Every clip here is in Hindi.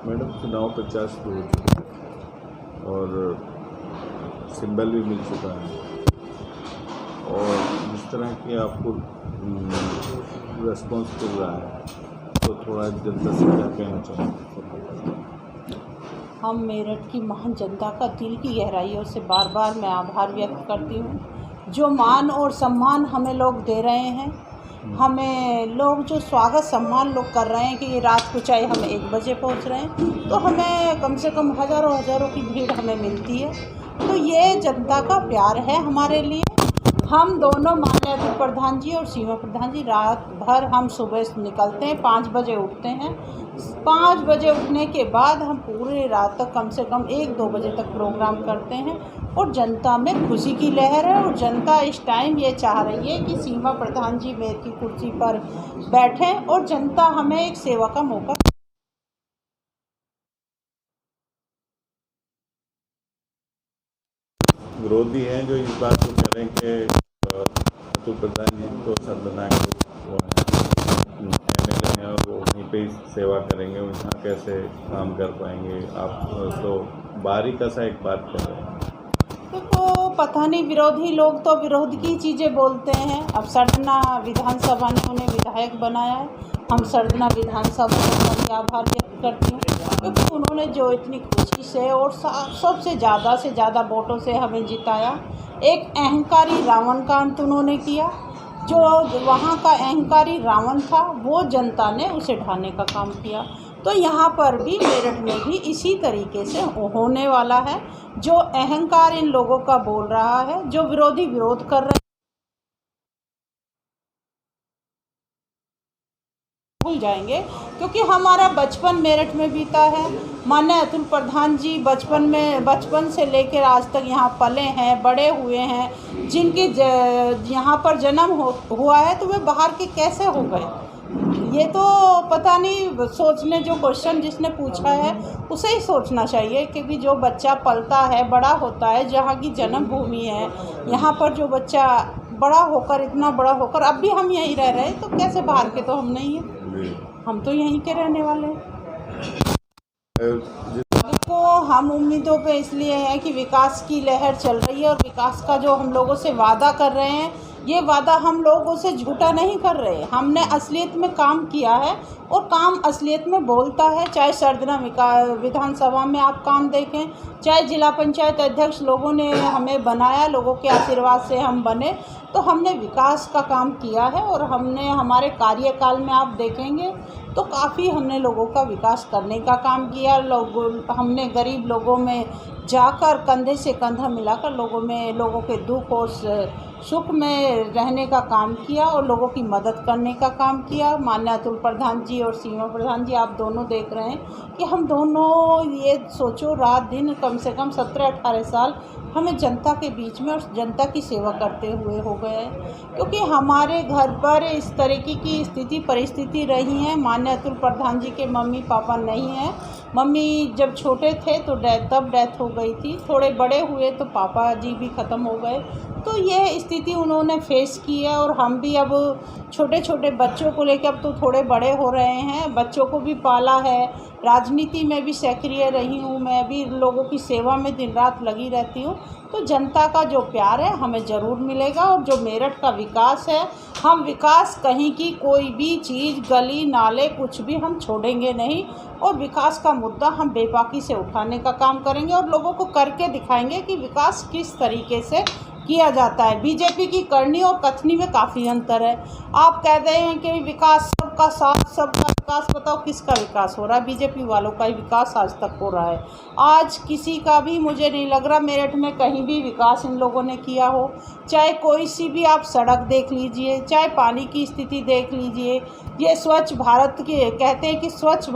मैडम चुनाव 50 पे हो चुके हैं और सिंबल भी मिल चुका है और जिस तरह की आपको रिस्पॉन्स मिल रहा है तो थोड़ा जनता से क्या कहना चाहूँगा। हम मेरठ की महान जनता का दिल की गहराइयों से बार बार मैं आभार व्यक्त करती हूँ। जो मान और सम्मान हमें लोग दे रहे हैं, हमें लोग जो स्वागत सम्मान लोग कर रहे हैं कि रात को चाहे हम 1 बजे पहुँच रहे हैं तो हमें कम से कम हज़ारों की भीड़ हमें मिलती है। तो ये जनता का प्यार है हमारे लिए। हम दोनों माननीय अतुल प्रधान जी और सीमा प्रधान जी रात भर हम सुबह निकलते हैं, 5 बजे उठते हैं। 5 बजे उठने के बाद हम पूरे रात तक कम से कम 1-2 बजे तक प्रोग्राम करते हैं और जनता में खुशी की लहर है। और जनता इस टाइम ये चाह रही है कि सीमा प्रधान जी मेयर की कुर्सी पर बैठें और जनता हमें एक सेवा का मौका। विरोधी हैं जो इस बात को कह रहे हैं कि अतुल प्रधान जी तो सर्वनायक वो MLA हैं और वो वहीं पे सेवा करेंगे, वहाँ कैसे काम कर पाएंगे आप, तो बाहरी का सा एक बात कर रहे हैं। तो पता नहीं, विरोधी लोग तो विरोध की चीज़ें बोलते हैं। अब सरना विधानसभा ने उन्हें विधायक बनाया है। हम सरना विधानसभा का आभार व्यक्त करती हूँ क्योंकि उन्होंने जो इतनी खुशी से और सबसे ज़्यादा से ज़्यादा वोटों से हमें जिताया। एक अहंकारी रावण का अंत उन्होंने किया। जो वहाँ का अहंकारी रावण था वो जनता ने उसे ढाने का काम किया। तो यहाँ पर भी मेरठ में भी इसी तरीके से होने वाला है। जो अहंकार इन लोगों का बोल रहा है, जो विरोधी विरोध कर रहे भूल जाएंगे क्योंकि हमारा बचपन मेरठ में बीता है। माननीय अतुल प्रधान जी बचपन से लेकर आज तक यहाँ पले हैं, बड़े हुए हैं। जिनके यहाँ पर जन्म हुआ है तो वे बाहर के कैसे हो गए, ये तो पता नहीं। सोचने जो क्वेश्चन जिसने पूछा है उसे ही सोचना चाहिए क्योंकि जो बच्चा पलता है, बड़ा होता है, जहाँ की जन्मभूमि है, यहाँ पर जो बच्चा बड़ा होकर इतना बड़ा होकर अब भी हम यहीं रह रहे हैं तो कैसे बाहर के तो हम नहीं हैं, हम तो यहीं के रहने वाले हैं। देखो, हम उम्मीदों पे इसलिए हैं कि विकास की लहर चल रही है और विकास का जो हम लोगों से वादा कर रहे हैं, ये वादा हम लोगों से झूठा नहीं कर रहे। हमने असलियत में काम किया है और काम असलियत में बोलता है। चाहे सरदना विधानसभा में आप काम देखें, चाहे जिला पंचायत अध्यक्ष लोगों ने हमें बनाया, लोगों के आशीर्वाद से हम बने, तो हमने विकास का काम किया है। और हमने हमारे कार्यकाल में आप देखेंगे तो काफ़ी हमने लोगों का विकास करने का काम किया। हमने गरीब लोगों में जाकर कंधे से कंधा मिलाकर लोगों के दुख और सुख में रहने का काम किया और लोगों की मदद करने का काम किया। माननीय अतुल प्रधान जी और सीमा प्रधान जी, आप दोनों देख रहे हैं कि हम दोनों, ये सोचो, रात दिन कम से कम 17-18 साल हमें जनता के बीच में और जनता की सेवा करते हुए हो गए हैं। क्योंकि हमारे घर पर इस तरीके की परिस्थिति रही है। माननीय अतुल प्रधान जी के मम्मी पापा नहीं हैं। मम्मी जब छोटे थे तो तब डेथ हो गई थी, थोड़े बड़े हुए तो पापा जी भी ख़त्म हो गए। तो ये स्थिति उन्होंने फेस की है और हम भी अब छोटे छोटे बच्चों को लेकर अब तो थोड़े बड़े हो रहे हैं, बच्चों को भी पाला है। राजनीति में भी सक्रिय रही हूँ, मैं भी लोगों की सेवा में दिन रात लगी रहती हूँ। तो जनता का जो प्यार है हमें ज़रूर मिलेगा। और जो मेरठ का विकास है, हम विकास कहीं की कोई भी चीज़, गली नाले कुछ भी हम छोड़ेंगे नहीं। और विकास का मुद्दा हम बेबाकी से उठाने का काम करेंगे और लोगों को करके दिखाएंगे कि विकास किस तरीके से किया जाता है। बीजेपी की करनी और कथनी में काफ़ी अंतर है। आप कहते हैं कि विकास, सबका साथ, सबका विकास, बताओ किसका विकास हो रहा है? बीजेपी वालों का ही विकास आज तक हो रहा है। आज किसी का भी मुझे नहीं लग रहा मेरठ में कहीं भी विकास इन लोगों ने किया हो। चाहे कोई सी भी आप सड़क देख लीजिए, चाहे पानी की स्थिति देख लीजिए। ये स्वच्छ भारत के कहते हैं कि स्वच्छ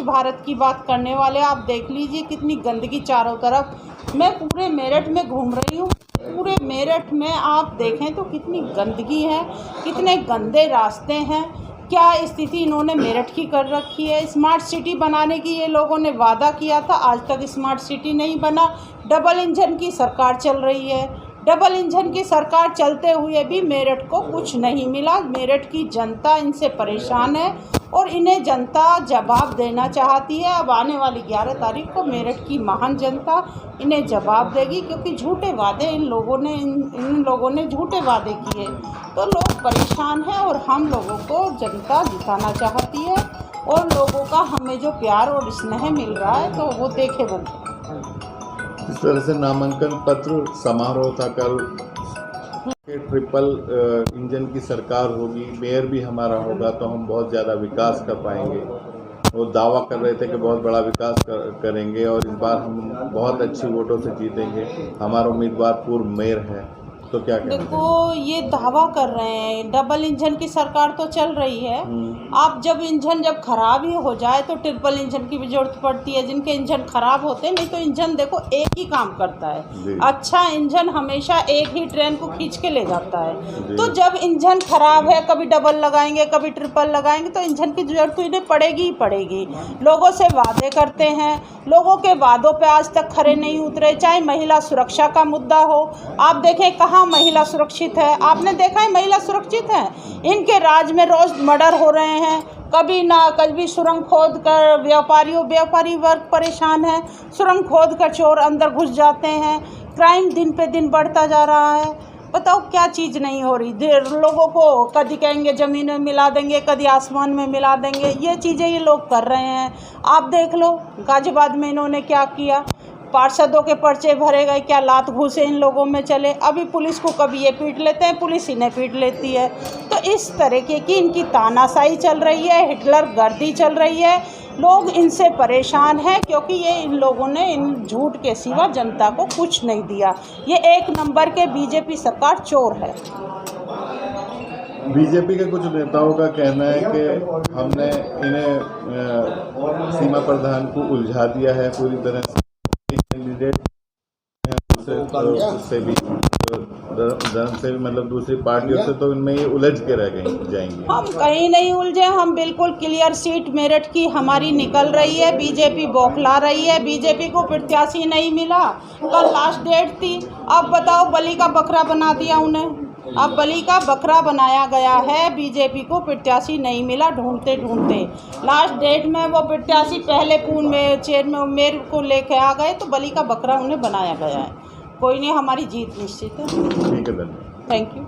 भारत की बात करने वाले आप देख लीजिए कितनी गंदगी चारों तरफ। मैं पूरे मेरठ में घूम रही हूँ, पूरे मेरठ में आप देखें तो कितनी गंदगी है, कितने गंदे रास्ते हैं। क्या स्थिति इन्होंने मेरठ की कर रखी है। स्मार्ट सिटी बनाने की ये लोगों ने वादा किया था, आज तक स्मार्ट सिटी नहीं बना। डबल इंजन की सरकार चल रही है, डबल इंजन की सरकार चलते हुए भी मेरठ को कुछ नहीं मिला। मेरठ की जनता इनसे परेशान है और इन्हें जनता जवाब देना चाहती है। अब आने वाली 11 तारीख को मेरठ की महान जनता इन्हें जवाब देगी, क्योंकि झूठे वादे इन लोगों ने झूठे वादे किए, तो लोग परेशान हैं और हम लोगों को जनता जिताना चाहती है और लोगों का हमें जो प्यार और स्नेह मिल रहा है तो वो देखे बनते। इस तरह से नामांकन पत्र समारोह था कल। ट्रिपल इंजन की सरकार होगी, मेयर भी हमारा होगा, तो हम बहुत ज़्यादा विकास कर पाएंगे। वो दावा कर रहे थे कि बहुत बड़ा विकास करेंगे और इस बार हम बहुत अच्छी वोटों से जीतेंगे। हमारा उम्मीदवार पूर्व मेयर है, तो क्या कहना देखो, ये दावा कर रहे हैं, डबल इंजन की सरकार तो चल रही है। आप जब इंजन जब खराब ही हो जाए तो ट्रिपल इंजन की भी जरूरत पड़ती है। जिनके इंजन खराब होते हैं, नहीं तो इंजन देखो एक ही काम करता है। अच्छा इंजन हमेशा एक ही ट्रेन को खींच के ले जाता है। तो जब इंजन खराब है, कभी डबल लगाएंगे कभी ट्रिपल लगाएंगे, तो इंजन की जरूरत तो इन्हें पड़ेगी ही पड़ेगी। लोगों से वादे करते हैं, लोगों के वादों पे आज तक खरे नहीं उतरे। चाहे महिला सुरक्षा का मुद्दा हो, आप देखें कहाँ महिला सुरक्षित है? आपने देखा है महिला सुरक्षित है? इनके राज में रोज मर्डर हो रहे हैं। कभी सुरंग खोद कर व्यापारी वर्ग परेशान है। सुरंग खोद कर चोर अंदर घुस जाते हैं। क्राइम दिन पे दिन बढ़ता जा रहा है। बताओ क्या चीज़ नहीं हो रही। लोगों को कभी कहेंगे ज़मीन में मिला देंगे, कभी आसमान में मिला देंगे। ये चीज़ें ये लोग कर रहे हैं। आप देख लो गाजियाबाद में इन्होंने क्या किया। पार्षदों के पर्चे भरे गए, क्या लात घूसे इन लोगों में चले। अभी पुलिस को कभी ये पीट लेते हैं, पुलिस इन्हें पीट लेती है। तो इस तरीके की इनकी तानाशाही चल रही है, हिटलर गर्दी चल रही है। लोग इनसे परेशान हैं क्योंकि ये इन लोगों ने इन झूठ के सिवा जनता को कुछ नहीं दिया। ये एक नंबर के बीजेपी सरकार चोर है। बीजेपी के कुछ नेताओं का कहना है कि हमने इन्हें सीमा प्रधान को उलझा दिया है पूरी तरह से। कैंडिडेट उससे भी धर्म से भी मतलब दूसरी पार्टियों से, तो इनमें ये उलझ के रह जाएंगे। हम कहीं नहीं उलझे, हम बिल्कुल क्लियर सीट मेरठ की हमारी निकल रही है। बीजेपी बौखला रही है, बीजेपी को प्रत्याशी नहीं मिला। कल लास्ट डेट थी। अब बताओ, बलि का बकरा बना दिया उन्हें। अब बलि का बकरा बनाया गया है। बीजेपी को प्रत्याशी नहीं मिला, ढूंढते ढूंढते लास्ट डेट में वो प्रत्याशी पहले पूर्ण में चेयरमैन मेयर को लेके आ गए, तो बलि का बकरा उन्हें बनाया गया है। कोई नहीं, हमारी जीत निश्चित है। ठीक है, धन्यवाद। Thank you.